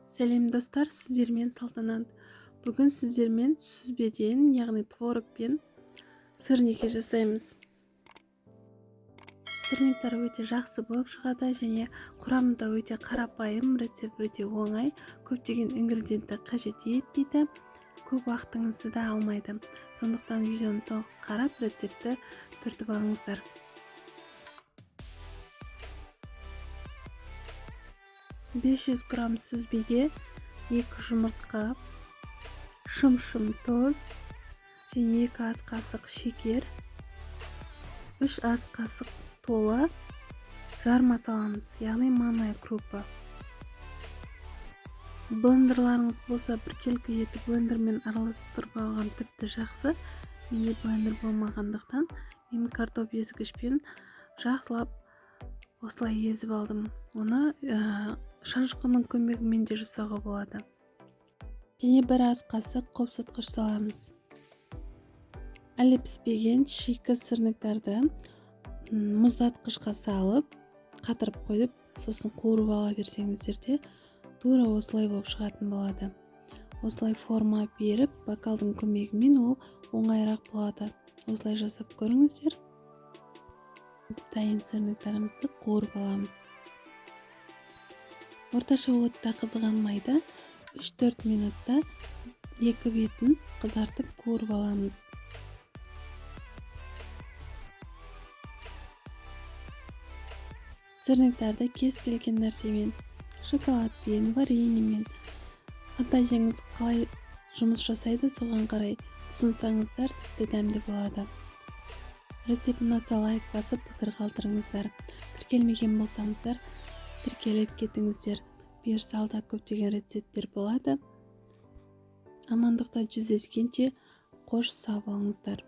Сәлем достар, сіздермен Салтанат. Бүгін сіздермен сүзбеден, яғни творогпен сырники жасаймыз. Сырниктар өте жақсы болып шығады және құрамында өте қарапайым, рецепт өте оңай, көптеген ингредиентті қажет етпейді, көп уақытыңызды да алмайды. Сондықтан видеоны толық қарап, рецепті түртіп алыңыздар. 500 грамм сүзбеге 2 жұмыртқа, шым тұз және 2 ас қасық шекер, 3 ас қасық толы жарма саламыз, яғни манная крупа. Блендерларыңыз болса, біркелкі етіп блендермен араластырып алған тіпті жақсы. Менде блендер болмағандықтан, мен картоп езгішпен жақсылап осылай езіп алдым. Оны шанышқының көмегімен де жасауға болады. Және 1 ас қасық қопсытқыш саламыз. Әлі піспеген шикі сырниктарды мұздатқышқа салып, қатырып қойып, сосын қуырып ала берсеңіздер де тура осылай болып шығатын болады. Осылай форма беріп, бокалдың көмегімен ол оңайырақ болады. Осылай жасап көріңіздер. Дайын сырниктарымызды қуырып аламыз. Орташа отта қызған майды 3-4 минутта екі бетін қызартып қуырып аламыз. Сырниктарды кез келген нәрсемен, шоколадпен, вареньемен, фантазияңыз қалай жұмыс жасайды, соған қарай ұсынсаңыздар тіпті дәмді болады. Рецепт ұнаса лайк басып пікір қалдырыңыздар. Тіркелмеген болсаңыздар, тіркеліп кетіңіздер. Бұйырса көптеген рецепттер болады. Амандықта жүздескенше қош сау болыңыздар.